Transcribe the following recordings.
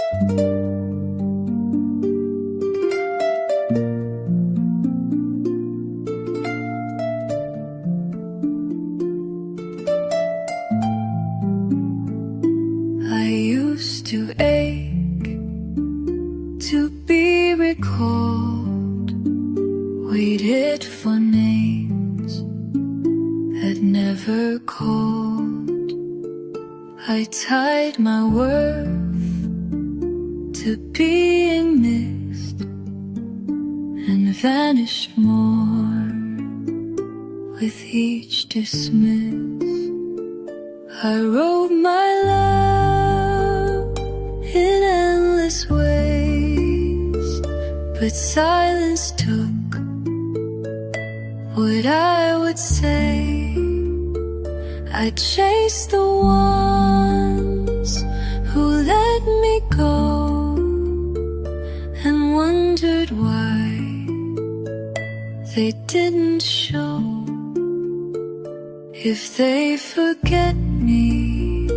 I used to ache to be recalled, waited for names that never called. I tied my worth to being missed and vanished more with each dismiss. I wrote my love in endless ways, but silence took what I would say. I chased the ones who let me go and wondered why they didn't show. If they forget me,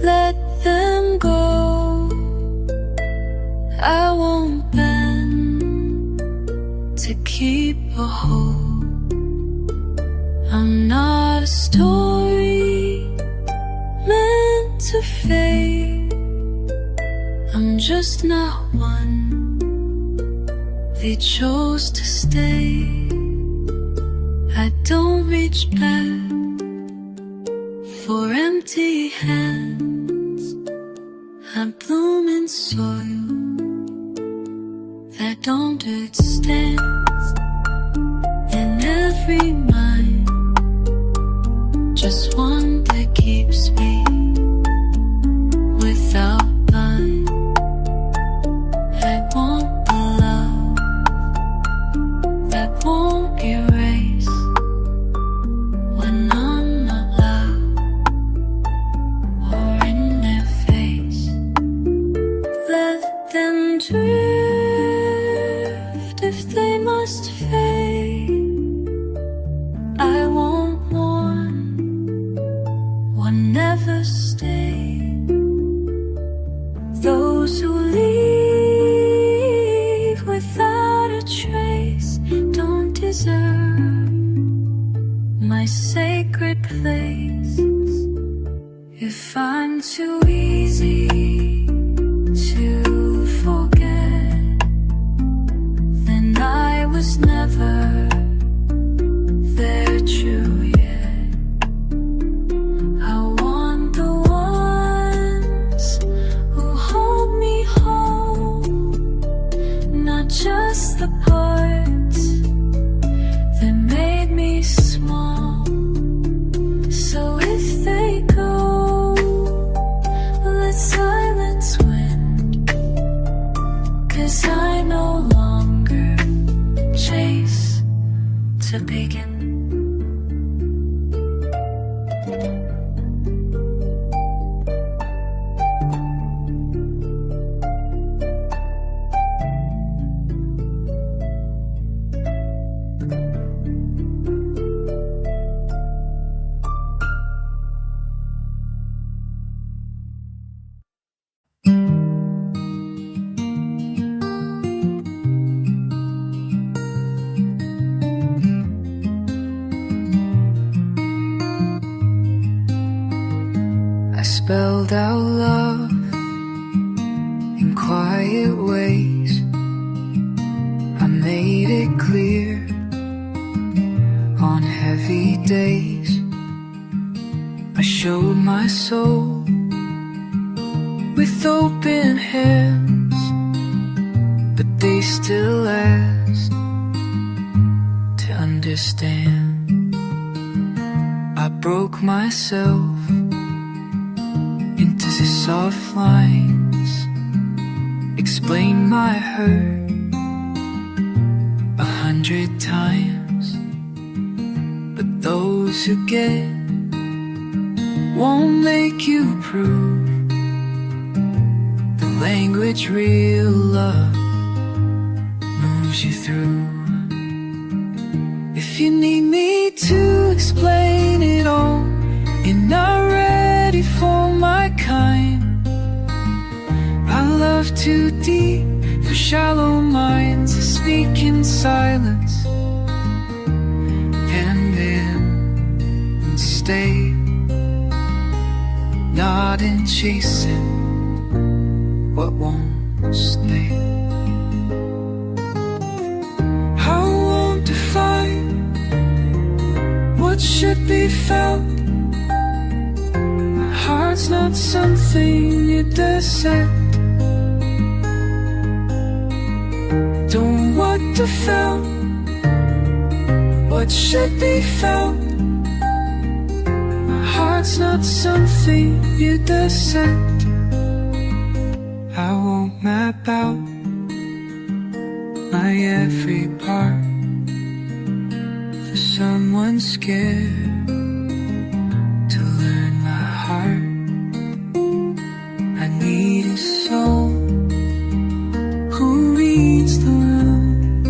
let them go. I won't bend to keep a hope. I'm not a story meant to fade. I'm just not one they chose to stay. I don't reach back for empty hands. I bloom in soil that understands. In every mind, just one that keeps me without bind. I want the love that won't erase when I'm not loud or in their face. Let them drift if they must fade. I won't mourn one never stayed. Those who leave without a trace don't deserve my sacred place. If I'm too easy to forget, then I was never there true yet. I want the ones who hold me whole, not just the parts that made me small. So if they go, let silence win, 'cause I no longer chase to begin. Spelled out love in quiet ways. I made it clear on heavy days. I showed my soul with open hands, but they still asked to understand. I broke myself into the soft lines, explain my hurt 100 times, but those who get won't make you prove the language real love moves you through. If you need me to explain it all, you're not ready for my kind. I love love too deep for shallow minds to speak in silence and in and stay, not in chasing what won't stay. I won't define what should be felt. My heart's not something you dissect. Don't want to feel what should be felt. My heart's not something you dissect. I won't map out my every part for someone scared to learn my heart. I need a soul who reads the room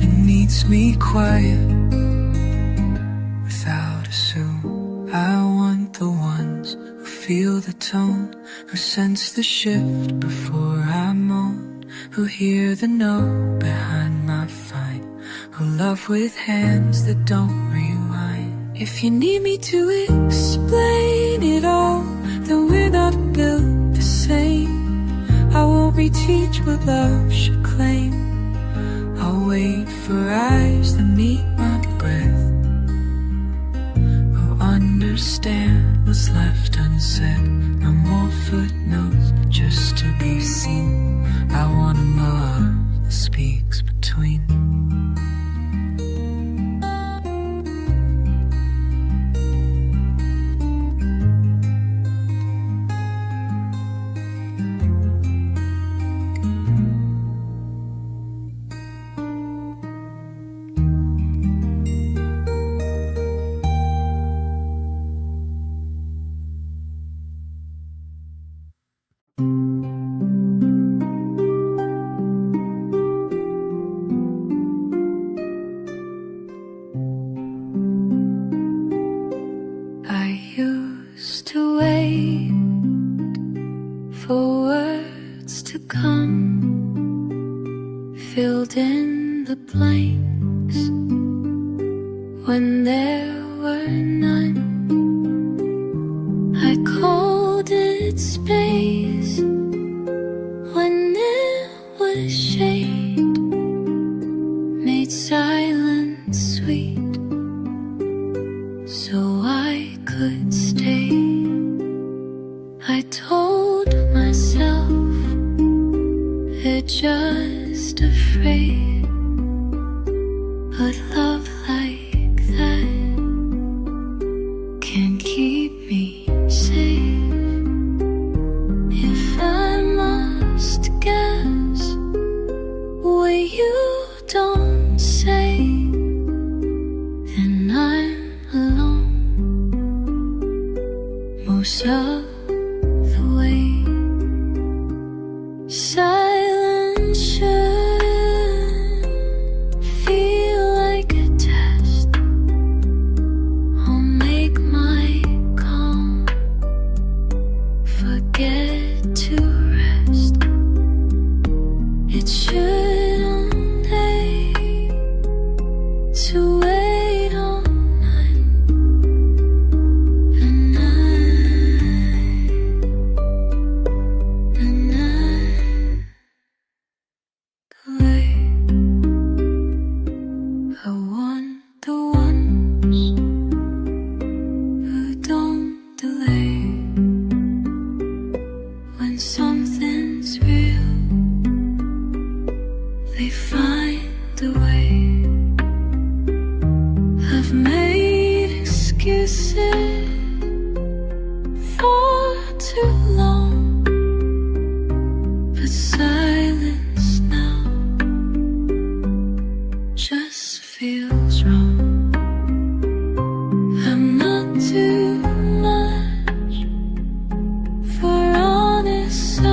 and meets me quiet without a suit. I want the ones who feel the tone, who sense the shift before I moan, who hear the note behind my fight, who love with hands that don't rewind. If you need me to explain it all, then we're not built the same. I won't reteach what love should claim. I'll wait for eyes that meet my breath, who understand what's left unsaid. No more footnotes just to be seen. I want a love that speaks between. For words to come, filled in the blanks when there were none. I called it space when it was shade, made silence sweet so I could stay. I told myself they're just afraid, but love like that can keep me safe. If I must guess what you don't say, then I'm alone most of silence should feel like a test. I'll make my calm forget to rest. It shouldn't take to wait on none. I want the ones who don't delay. When something's real, they find a way. I've made excuses for too long, but silence now just feels wrong. I'm not too much for honest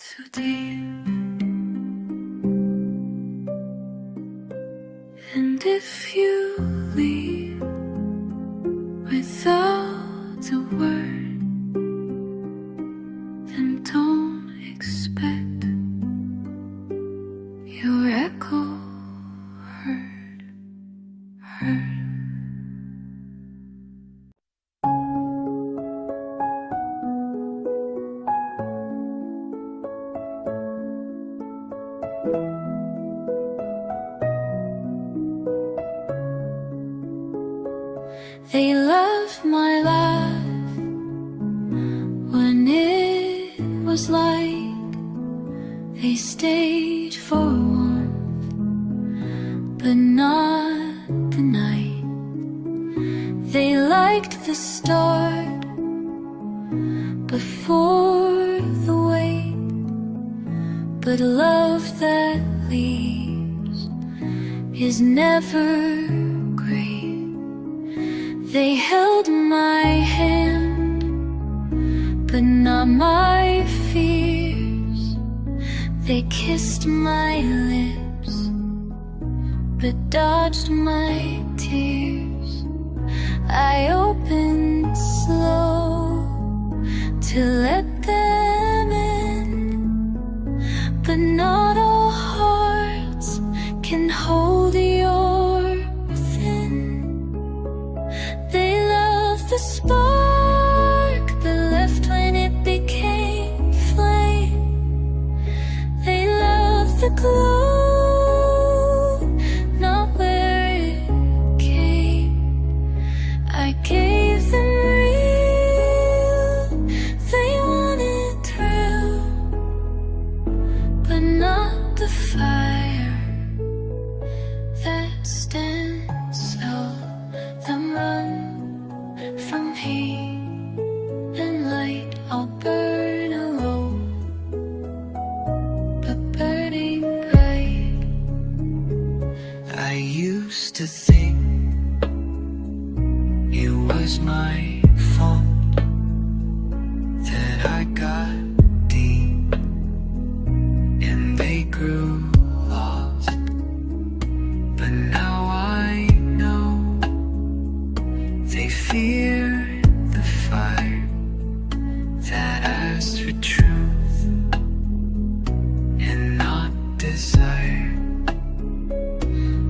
too deep. And if you leave without a word, then don't expect your echo heard. They loved my laugh when it was light. They stayed for warmth, but not the night. They liked the start before the wait, but love that leaves is never great. They held my hand, but not my fears. They kissed my lips, but dodged my tears. I opened slow to let them in, but not all hearts can hold your within. They loved the spark, but left when it became flame. They loved the glow, not where it came. I gave them real, they wanted thrill, but not the fire that stands still. Them run from heat and light. I'll burn alone, but burning bright. I used to think it was my fault that I got deep and they grew lost, but now I know they fear the fire that asks for truth and not desire.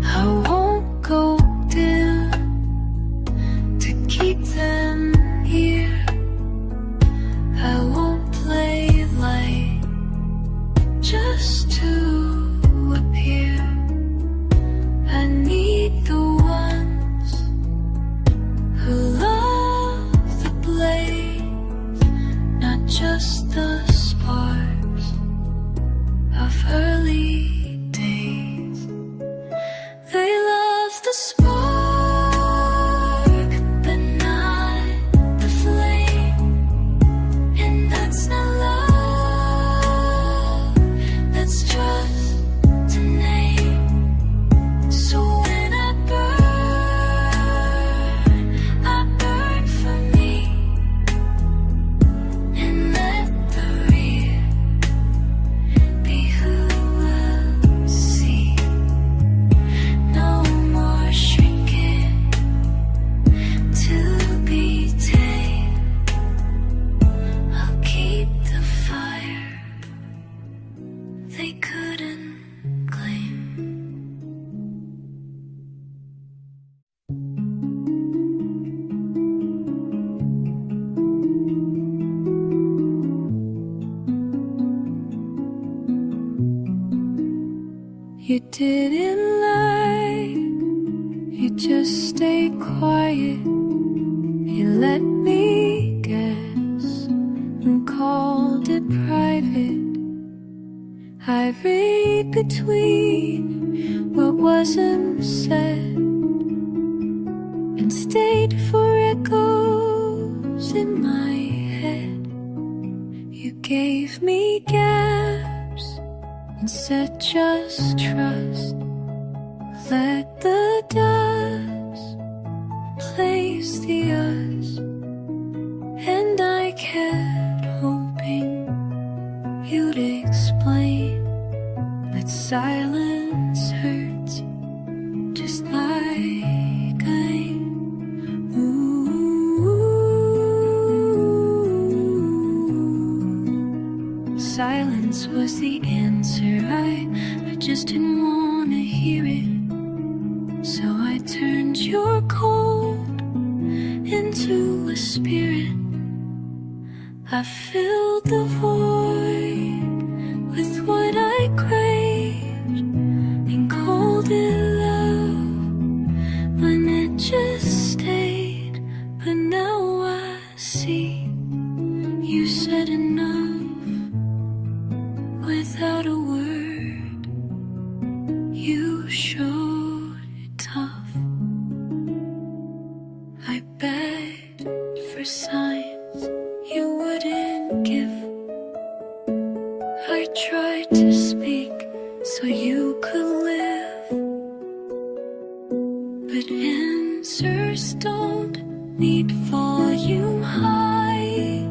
I won't go down to keep them here. I won't play light just to appear. I need the ones who love the blaze, not just the sparks of early days. They love the spark, but not the flame. And that's not love, that's just a name. So when I burn for me, and let the real be who will see. No more shrinking to be tame. I'll keep the fire they couldn't claim. You didn't lie, you just stayed quiet. You let me guess and called it private. I read between what wasn't said and stayed for echoes in my head. You gave me gaps and said just trust. Let the dust replace the us, and I kept hoping you you'd explain that silence hurts just like silence was the answer. I just didn't want to hear it. So I turned your cold into a spirit. I filled the void with what I craved and called it love when it just stayed. But now I see you said enough without a word. You showed it tough. I begged for signs you wouldn't give. I tried to speak so you could live, but answers don't need volume high.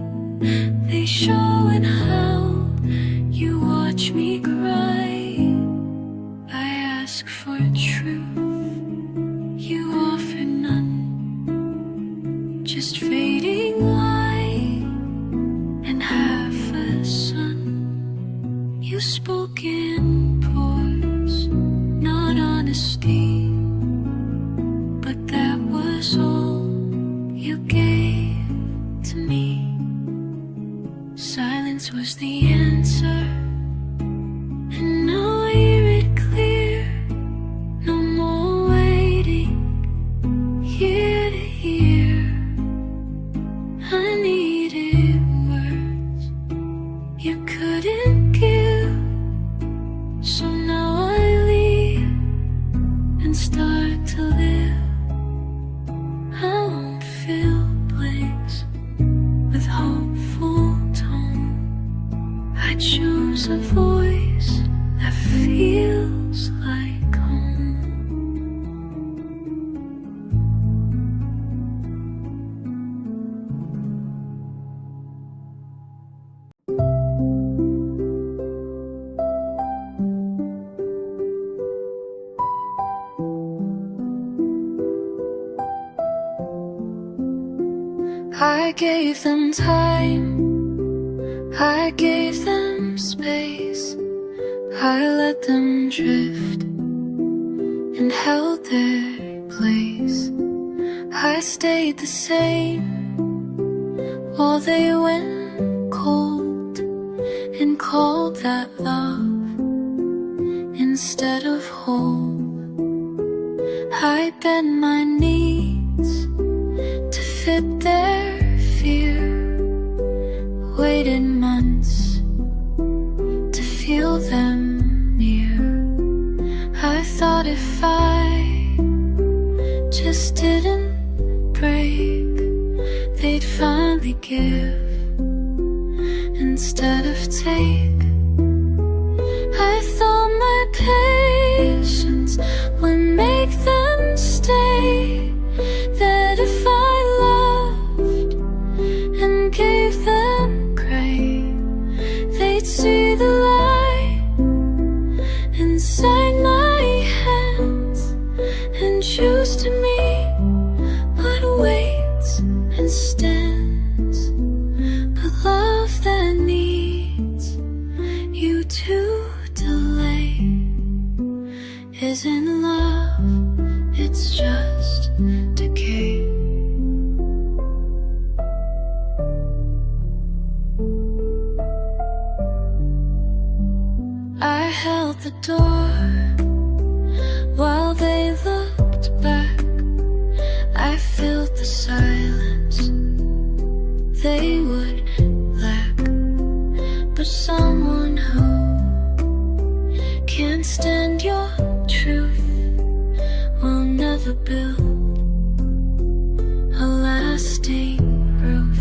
They show in how you watch me cry. I ask for truth, you offer none, just fading light and half a sun. You spoke in pause, not honesty, but that was all you gave to me. Silence was the answer, and now I hear it clear. No more waiting, year to year. I needed words you couldn't give, so now I leave and start to live. I won't fill blanks with hopeful tone. I choose a voice that feels like home. I gave them time, I gave them space, I let them drift and held their place. I stayed the same while they went cold and called that love instead of hope. I bent my knees to fit their fear, waited months to feel them near. I thought if I just didn't break, they'd finally give instead of take. I thought my patience would make them stay, that if I loved and gave them grace, they'd see the light inside my hands and choose to meet what waits and stands. But love that needs you to delay isn't love, it's just decay. I held the door while they looked back. I filled the silence they would lack. But someone who can't stand your truth will never build a lasting roof.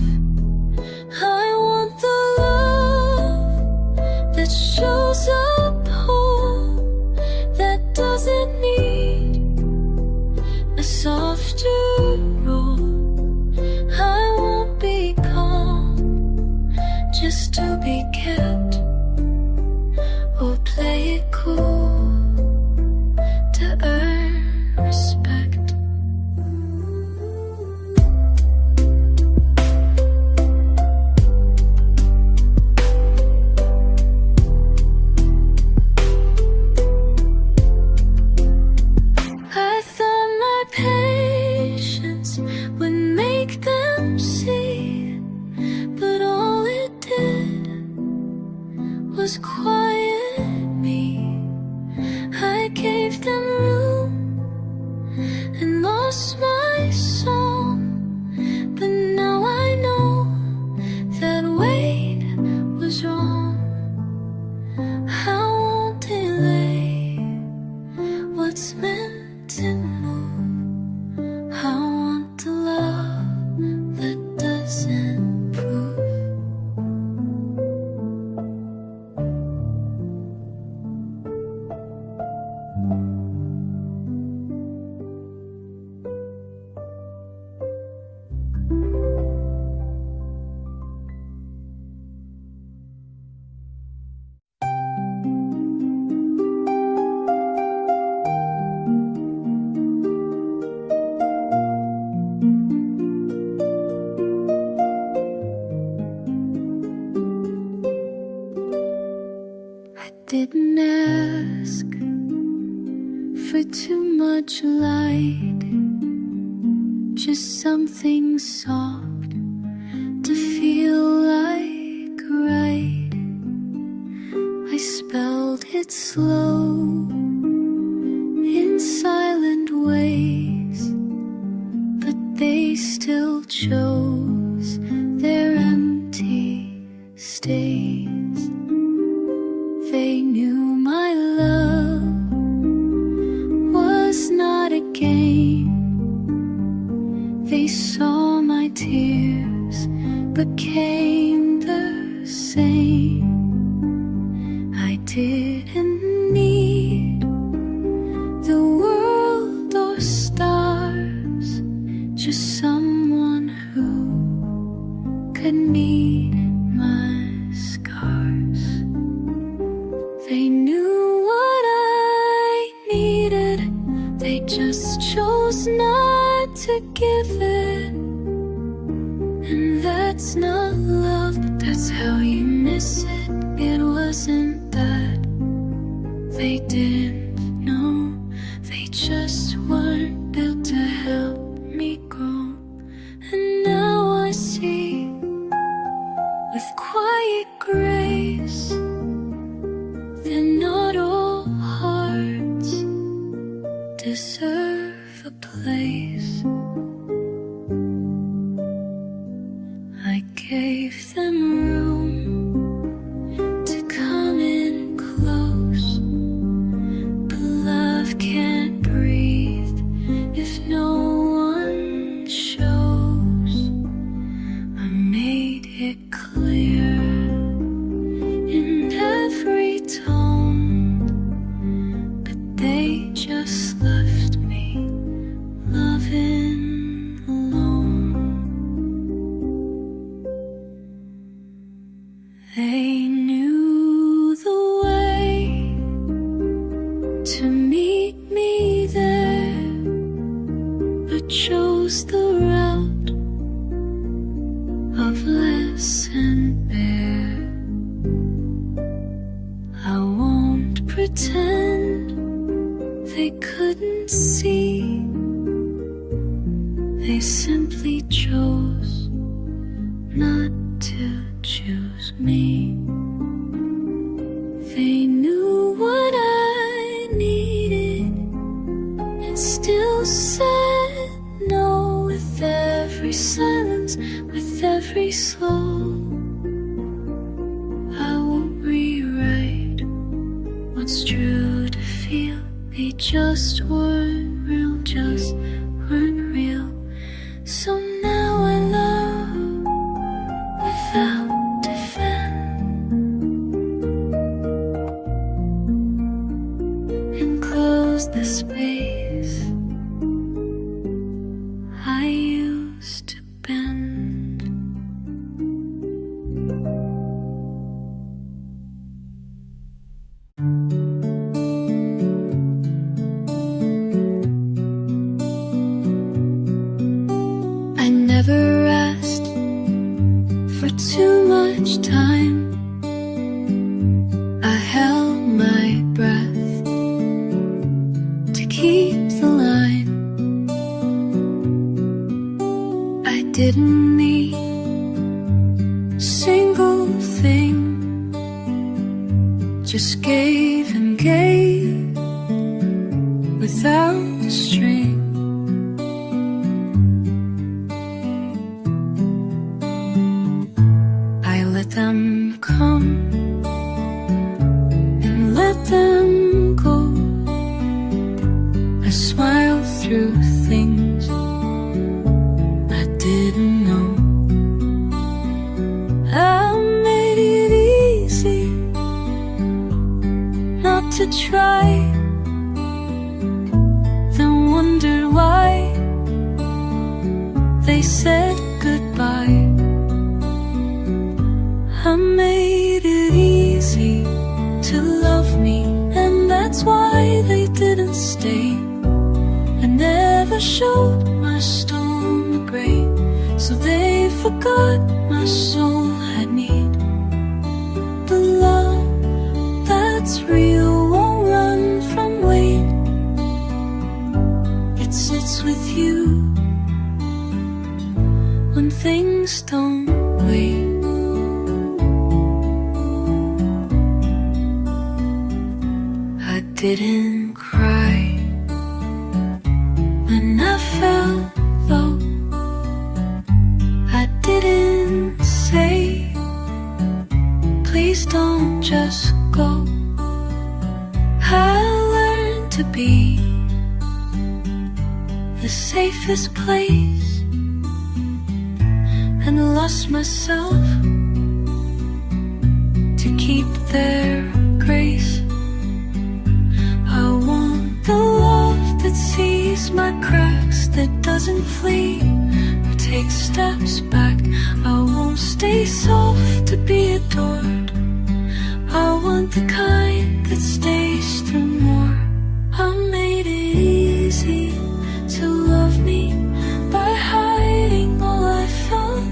I want the love that shows up whole, that doesn't need a softer role. I won't be calm just to be kept was quiet me. I gave them room and lost my song, but now I know that wait was wrong. I won't delay what's meant to move. I want the love that doesn't prove. Didn't ask for too much light, just something soft to feel like right. I spelled it slow in silent ways, but they still chose their empty stays. They knew my love was not a game. They saw my tears became the same. I didn't need the world or stars, just someone who could meet my scars. They knew what I needed, they just chose not to give it. And that's not love, that's how you miss it. It wasn't that they didn't know, they just weren't built to help me grow. And now I see with quiet grace that not all hearts deserve a place. I gave them room to come in close, but love can't breathe if no one shows. I made it clear in every tone, but they just left me loving alone. They knew the way to meet me there, but chose the route of less and bare. I won't pretend they couldn't see. They simply chose not to choose me. They knew what I needed and still said no. With every silence, with every slow, I will rewrite what's true to feel. They just weren't real, just weren't real. So now I love without defense and close the space I used to bend. I never asked for too much time. I held my breath to keep just gave and gave without a string. I let them come and let them go. I smiled through things I didn't know. I made it easy not to try, then wondered why they said goodbye. I made it easy to love me, and that's why they didn't stay. I never showed my stomach great, so they forgot my soul had need. The love that's real won't run from weight. It sits with you when things don't wait. I didn't cry when I felt low. I didn't say, please don't just go. I learned to be the safest place and lost myself to keep their grace. I want the love that sees my cracks, that doesn't flee or take steps back. I won't stay soft to be adored. I want the kind that stays through more. I made it easy to love me by hiding all I felt.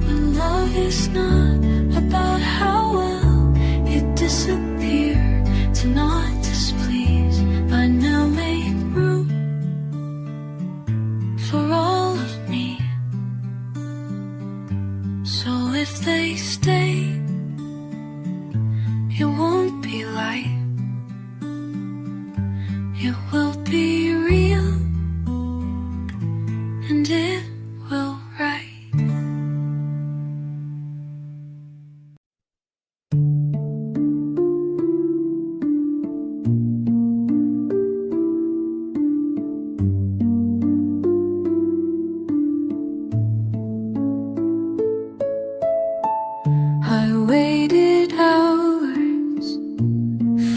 But love is not about how well it disappeared to not displease. I now make room for all of me. So if they stay, it won't be light. It will be real, and it will write. I waited hours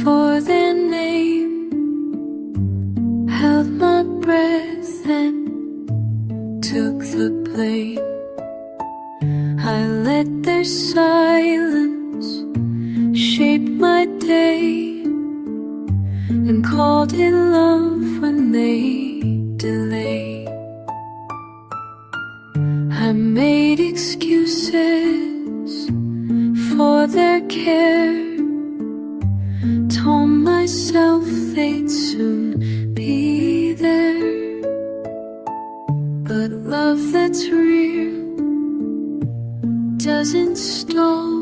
for their name, held my breath and took the blame. I let their silence shape my day and called it love when they delayed. I made excuses for their care, told myself they'd soon be there. But love that's real doesn't stall.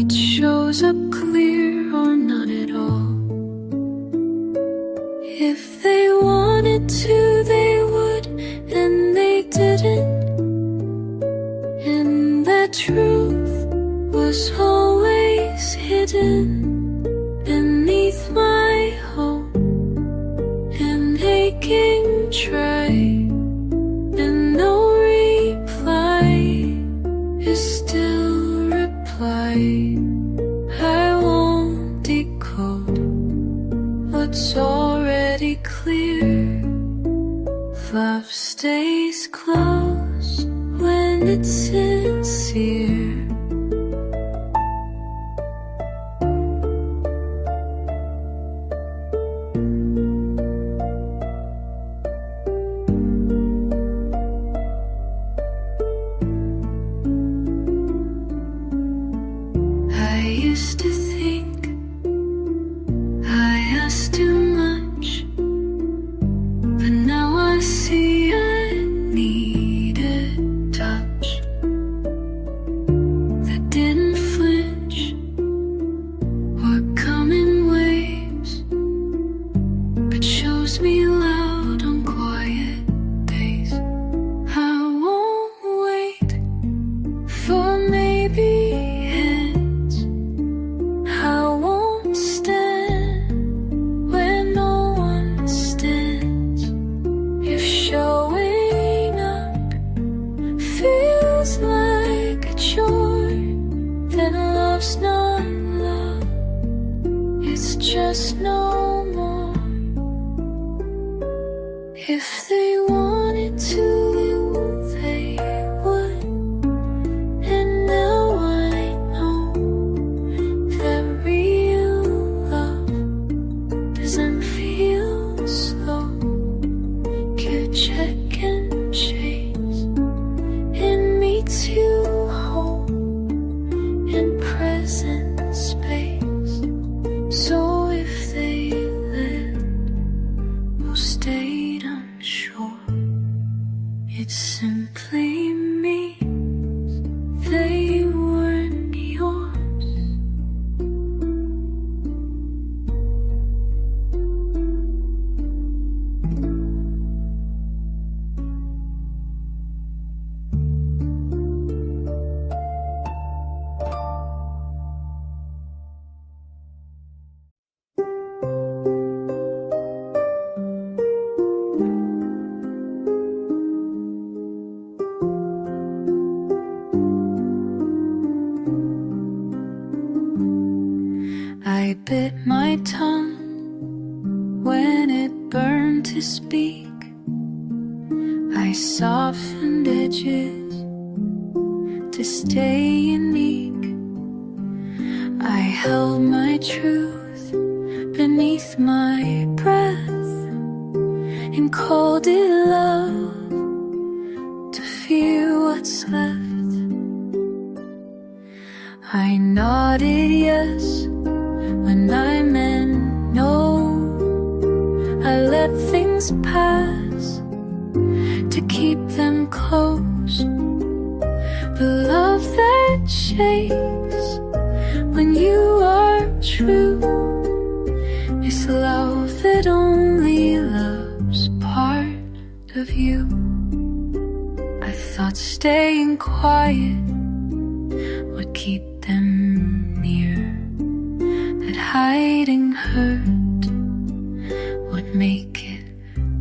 It shows up clear or not at all. If they wanted to, they would, and they didn't. And the truth was always hidden beneath my hope and aching try, and no reply is still reply. I won't decode what's already clear. Love stays close when it's sincere. I used to think I asked too much, but now I see I needed touch. us no more. If they wanted to, they would. And now I know that real love doesn't feel slow. You check and chase, it meets you home in present space. So if they lived or stayed unsure, it simply means they weren't yours. I bit my tongue when it burned to speak. I softened edges to stay unique. I held my truth beneath my breath and called it love to fear what's left. I nodded yes when I meant no. I let things pass to keep them close. But love that shakes when you are true is love that only loves part of you. I thought staying quiet would keep them near, that hiding hurt would make it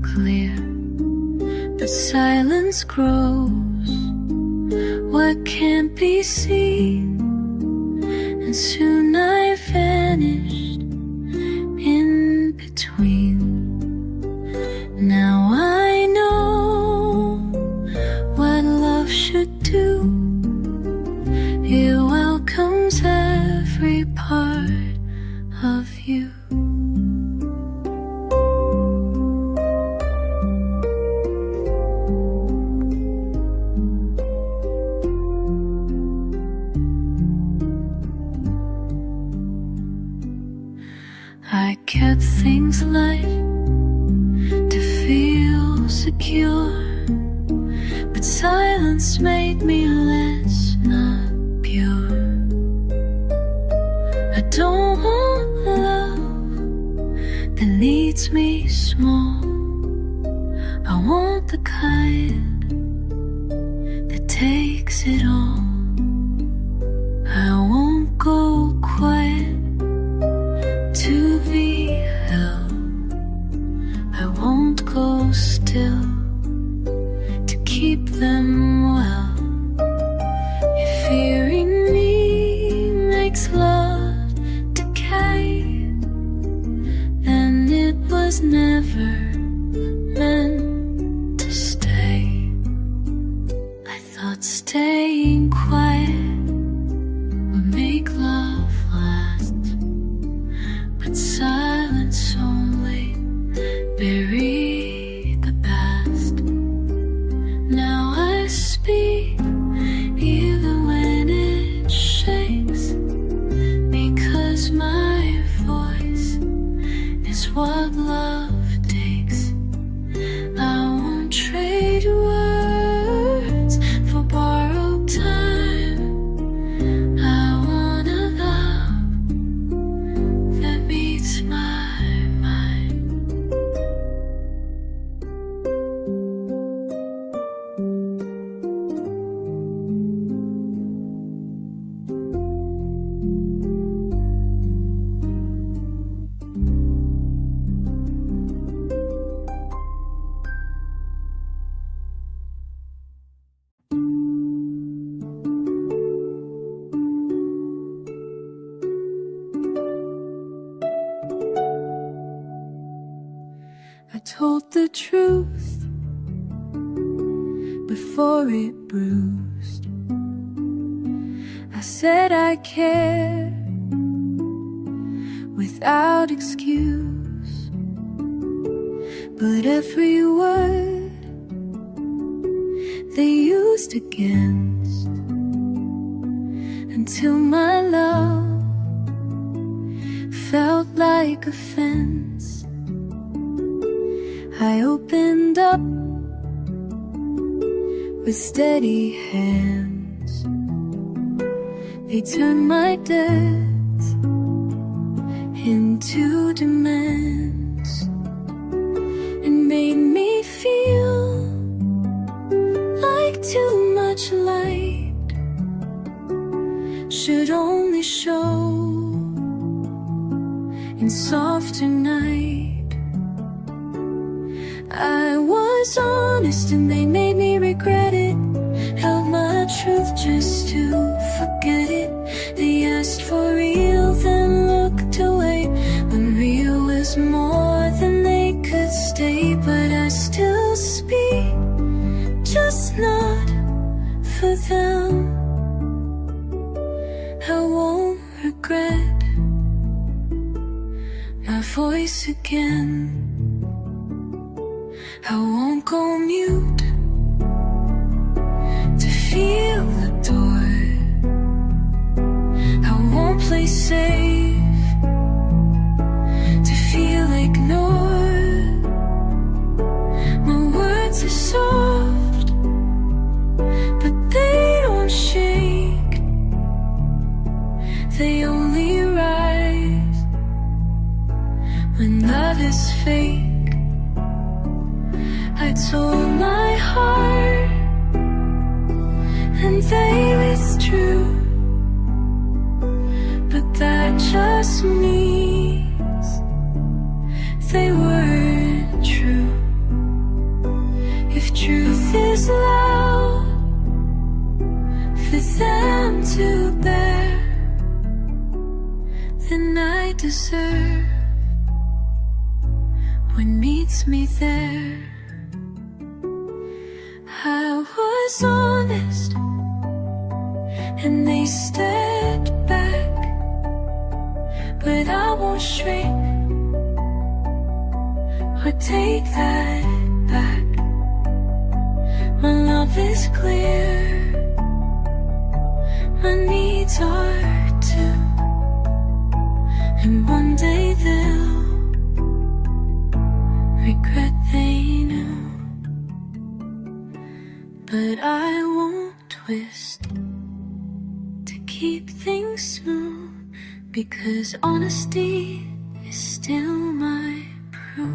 clear. But silence grows what can't be seen, and soon I vanished in between. Now I know what love should do. It welcomes every part of you. I kept things light to feel secure, but silence made me less, not pure. I don't want love that needs me small. I want the kind that takes it all. I won't go quiet to be held. I won't go still to keep them well. If fearing me makes love decay, then it was never meant to stay. I thought staying quiet would make love last, but silence only buried the past. Now I speak even when it shakes, because my voice is what love takes. I won't trade words for borrowed time. I want a love that meets my mind. the truth before it bruised. I said I care without excuse, but every word they used against, until my love felt like a fence. I opened up with steady hands. They turned my death into demands and made me feel like too much light should only show in softer night. I was honest and they made me regret it. Held my truth just to forget it. They asked for real, then looked away when real was more than they could stay. But I still speak, just not for them. I won't regret my voice again. I won't go mute to feel adored. I won't play safe to feel ignored. My words are soft, but they don't shake. They only rise when love is fake. I told my heart and they withdrew, but that just means they weren't true. If truth is loud for them to bear, then I deserve what meets me there. I was honest and they stepped back, but I won't shrink or take that back. My love is clear, my needs are too, and one day they'll regret they knew. But I won't twist to keep things smooth, because honesty is still my proof.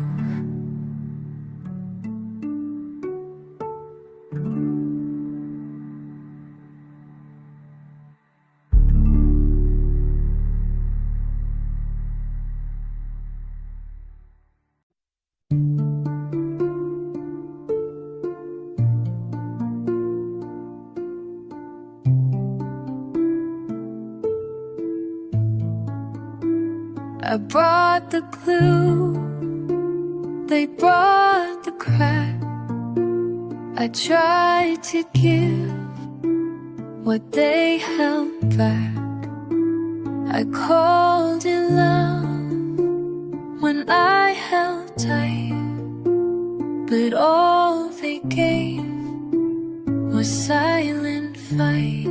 I brought the glue, they brought the crack. I tried to give what they held back. I called it love when I held tight, but all they gave was silent fight.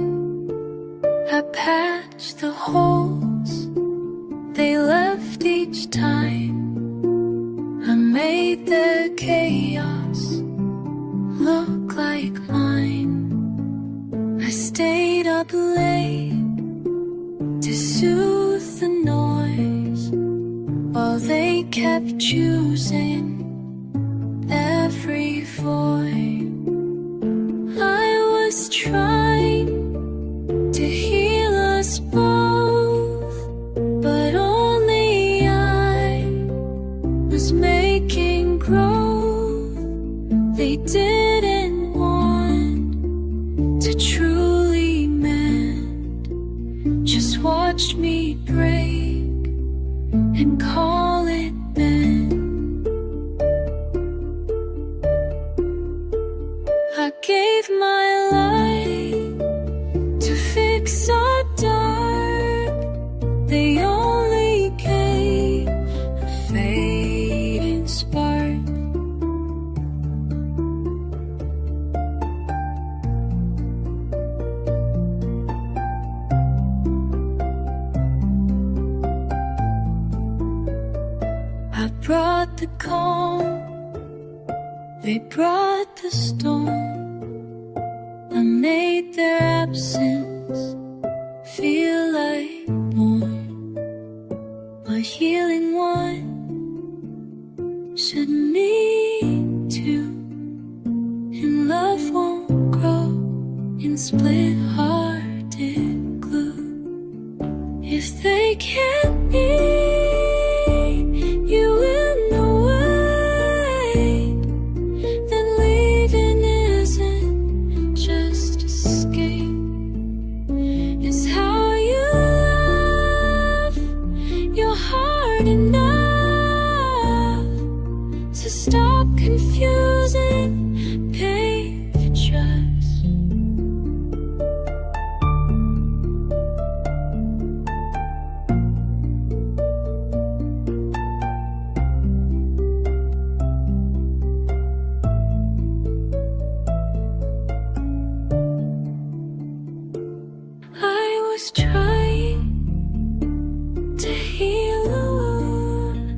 I patched the holes they left each time. I made their chaos look like mine. I stayed up late to soothe the noise, while they kept choosing every void. I was trying to heal us both, but only I was making growth. They didn't want to truly mend, just watched me break and call it mend. brought the calm, they brought the storm. I made their absence feel like warm. A healing one should need to, and love won't grow in split-hearted glue. If they can't be you in the way, then leaving isn't just escape. It's how you love your heart enough to stop confusing, pay for trust. Trying to heal a wound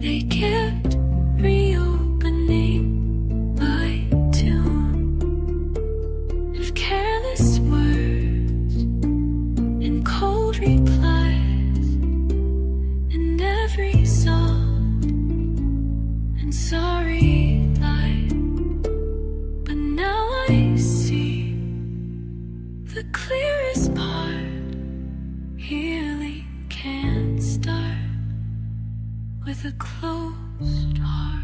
they kept reopening by tune of careless words and cold replies and every soft and sorry lie. But now I see the clearest part. Healing can't start with a closed heart.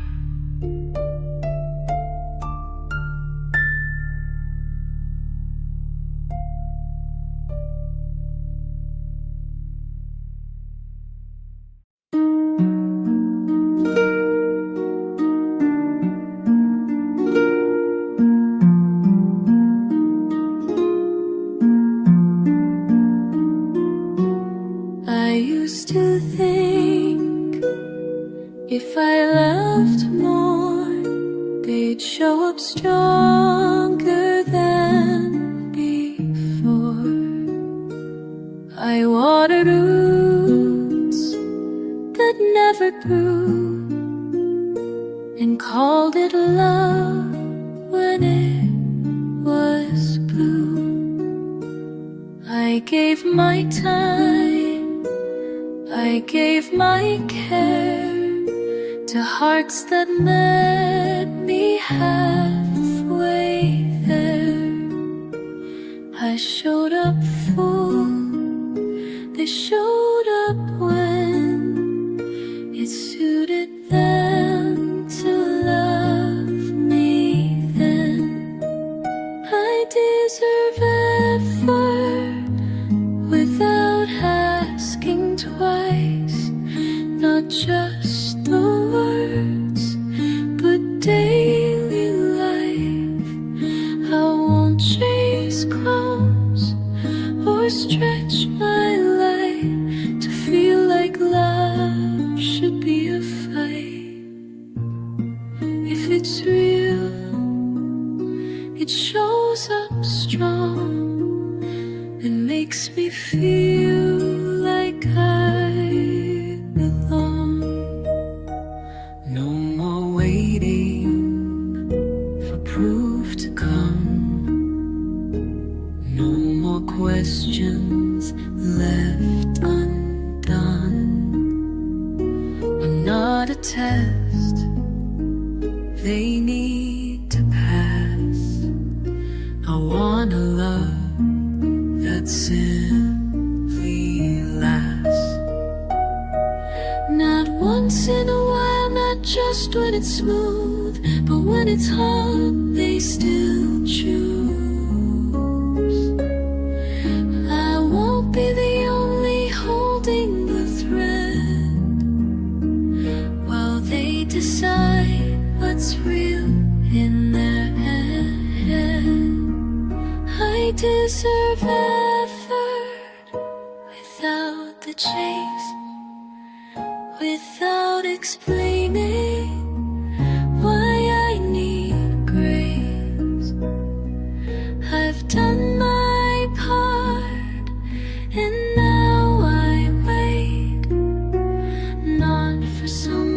To think if I loved more, they'd show up stronger than before. I watered roots that never grew and called it love when it was blue. I gave my time, I gave my care to hearts that met me halfway there. I showed up full, they showed up when it suited them to love me then. I deserve effort without asking twice, not just the words, but daily life. I won't chase crumbs or stretch my life to feel like love should be a fight. If it's real, it shows up strong and makes me feel like I belong. No more waiting for proof to come. No more questions left undone. I'm not a test they need to pass. I want a love that simply lasts. Not once in a while, not just when it's smooth, but when it's hard, they still choose. I won't be the only holding the thread while they decide what's real in their head. I deserve effort without the chase, without explaining why I need grace. I've done my part and now I wait, not for some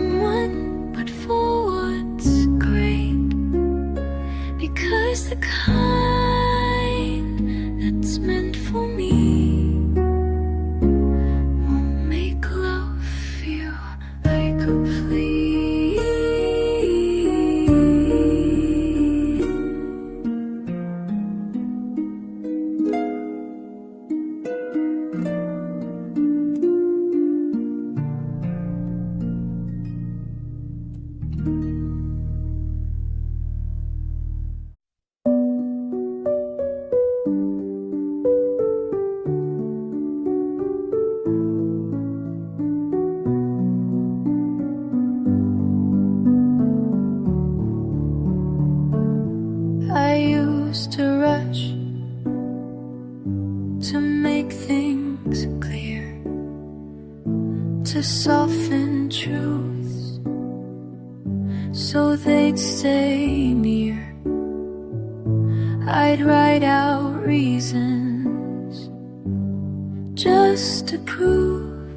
to soften truths so they'd stay near. I'd write out reasons just to prove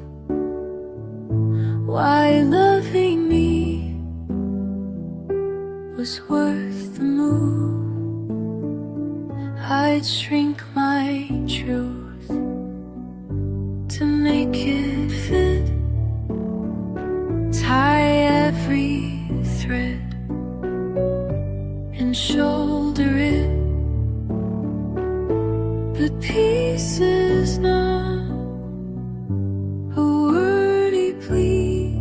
why loving me was worth the move. I'd shrink my truth to make it fit, tie every thread and shoulder it. But peace is not a wordy plea,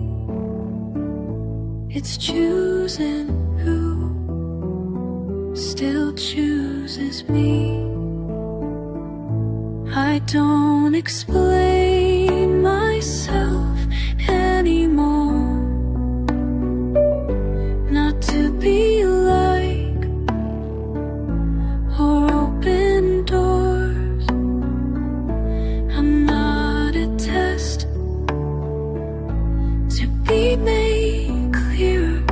it's choosing who still chooses me. I don't explain myself anymore, not to be like or open doors. I'm not a test to be made clearer.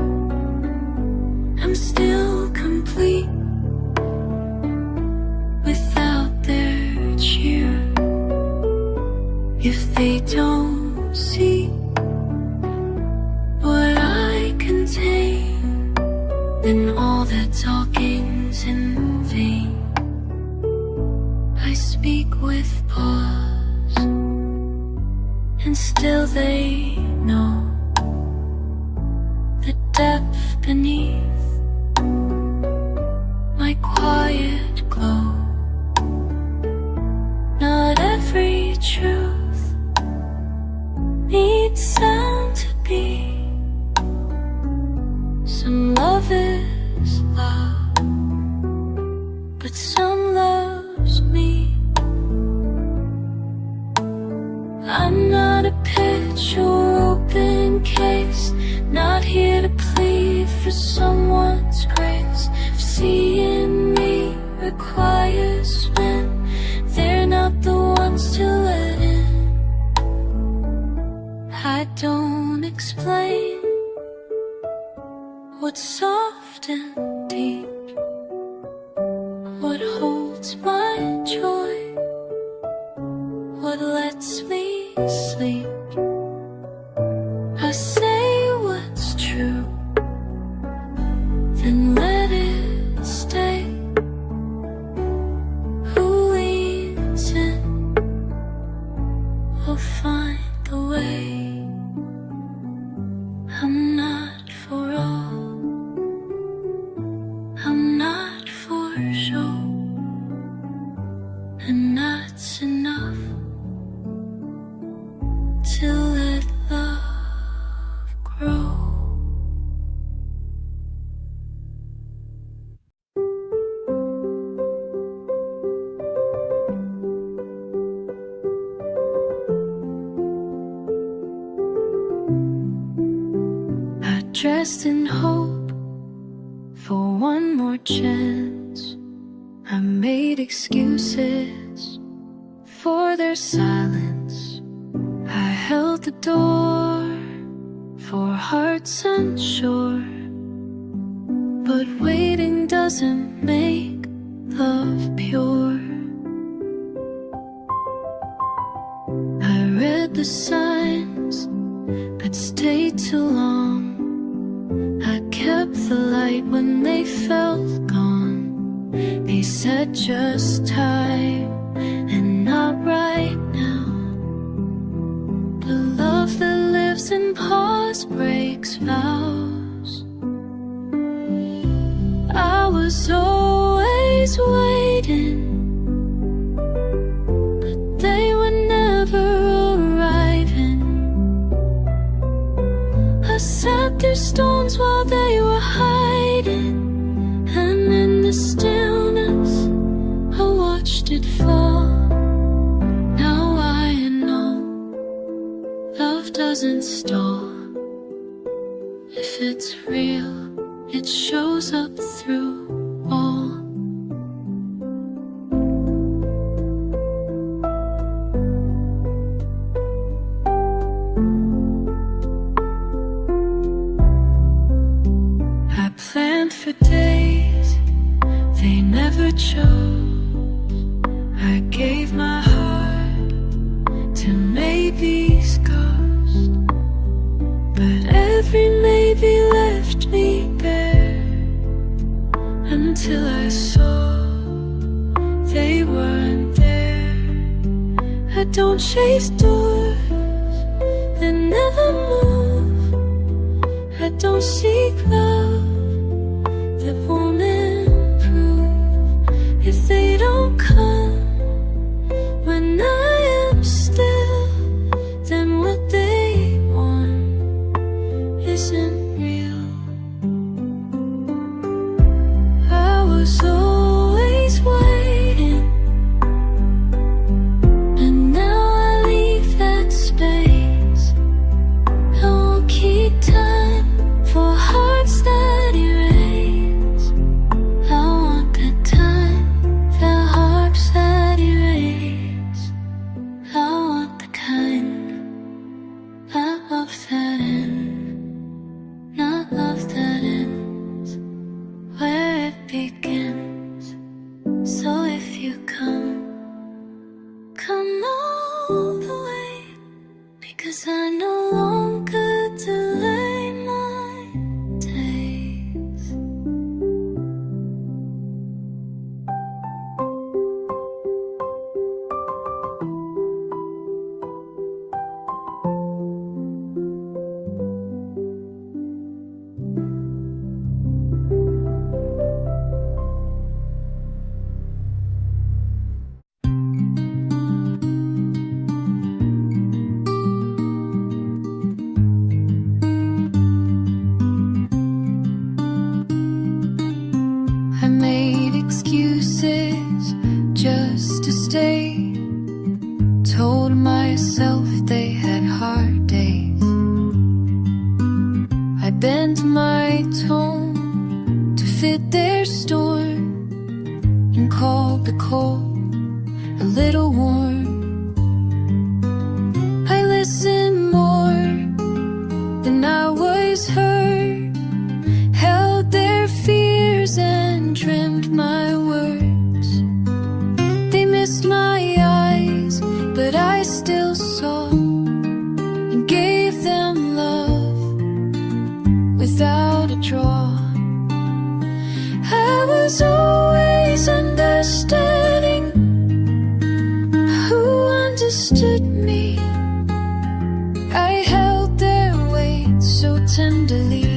I'm still complete without their cheer. If they don't see what I contain, then all the talking's in vain. I speak with pause, and still they know the depth beneath my quiet glow. Not every truth needs sound to be. Some love is love, but some loves me. I'm not a pitch or open case, not here to plead for someone's grace. Seeing me requires men, they're not the ones to let in. I don't explain what's soft and deep, what holds my joy, what lets me sleep. I say what's true, then let it stay. Who leans in will find the way. I'm not for all, I'm not for show, and that's enough to let love grow. I dressed in hope for one more chance. I made excuses for their silence. I held the door for hearts unsure, but waiting doesn't make love pure. I read the signs, but stayed too long. I kept the light when they felt gone. They said just time and not right now. The love that lives in pause breaks vows. I was always waiting, but they were never arriving. I sat through storms while they were hiding, and in the stillness I watched it fall. Now I know love doesn't stall. If it's real, it shows up through all. chose. I gave my heart to maybe's ghost, but every maybe left me bare until I saw they weren't there. I don't chase doors that never move. I don't seek love that won't improve if they don't come when I am still. Then what they want isn't real. I was always waiting, and now I leave that space. I won't keep time for hearts that erase. I want the time that harps that erase. I want the kind of love that ends, not love that ends where it begins. So if you come all the way, because I no longer delay my days. I made excuses just to stay. Told myself they had hard days. I bent my tone to fit their storm and called the cold a little warm. I listened more than I was heard, held their fears and trimmed my words. They missed my eyes, but I still saw and gave them love without a draw. I was always understanding. Who understood me? I held their weight so tenderly.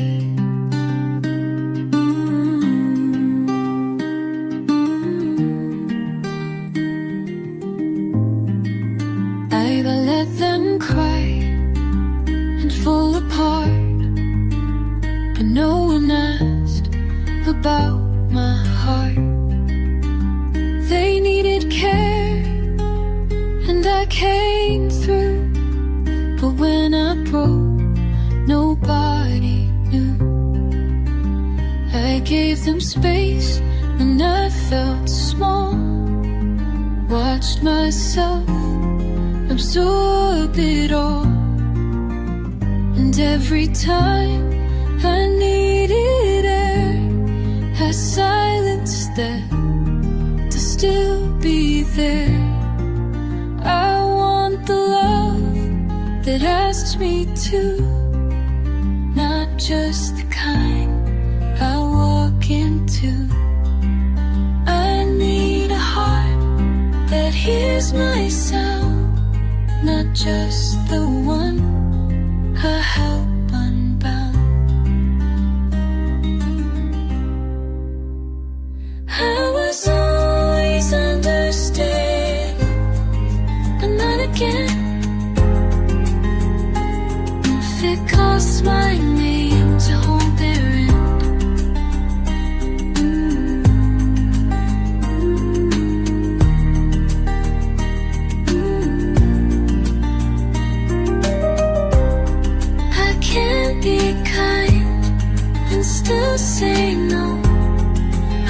I let them cry and fall apart, but no one asked about my heart. They needed care and I came through, but when I broke, nobody knew. I gave them space when I felt small, watched myself absorb it all, and every time I needed air, I silenced that to still be there. I want the love that asks me to, not just the kind I walk into. I need a heart that hears my sound, not just the one I help unbound. I was always understanding, but not again. If it costs my name to hold their end, I can't be kind and still say no.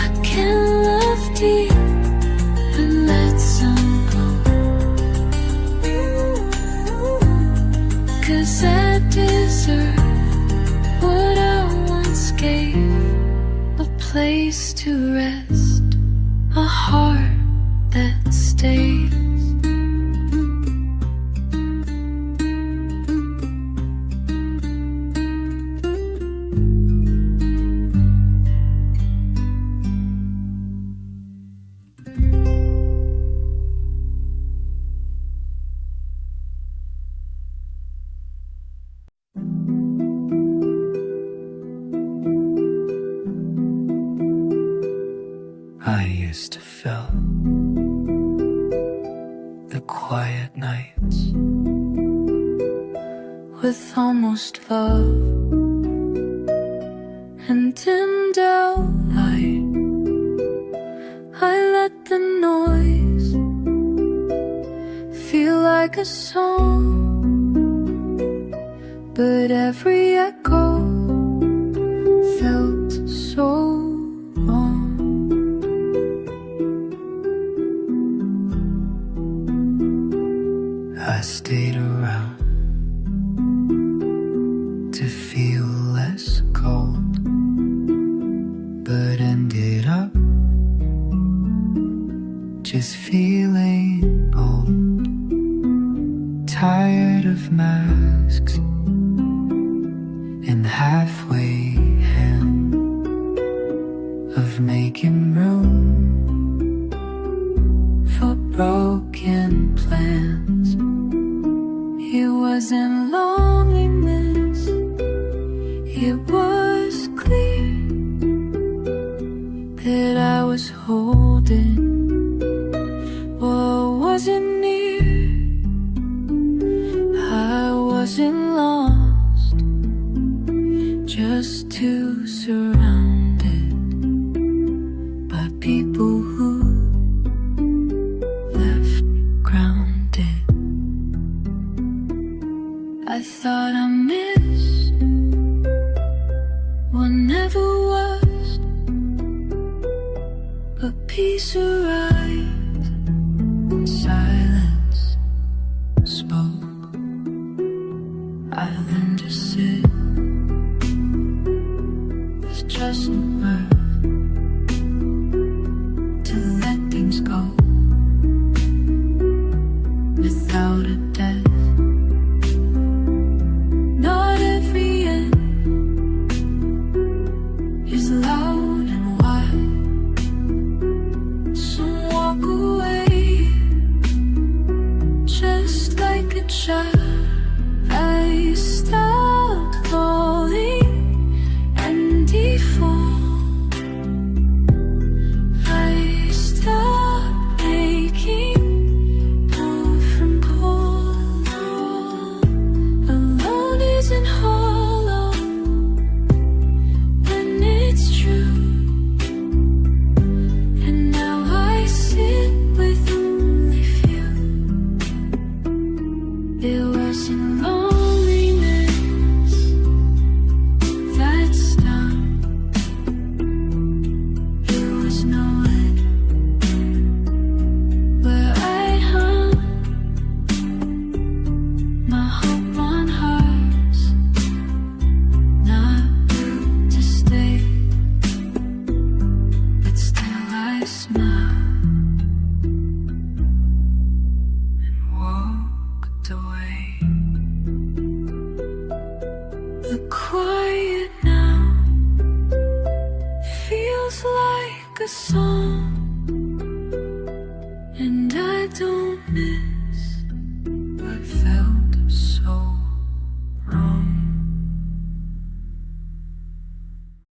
I can love deep and let some go, 'cause I deserve what I once gave, a place to rest, a used to fill the quiet nights with almost love and dimmed out light. I let the noise feel like a song, but every echo felt so wrong. I stayed around to feel less cold, but ended up just feeling old, tired of masks and halfway hand of making room for broken plans. It wasn't loneliness, it was clear that I was holding what wasn't near. I wasn't lost, just too surrounded by people who left me grounded. I thought I missed what never was, but peace arrived when silence spoke. I learned to sit with just a word, to let things go without a death. Not every end is loud and wide. Some walk away just like a child. I stopped falling and default. I stopped making move from pole to wall. Alone isn't hollow when it's true. And now I sit with only few. It wasn't loneliness that stopped. It was knowing where I hung my hope on hearts not built to stay, but still I smile and walked away. The quiet now feels like a song, and I don't miss what felt so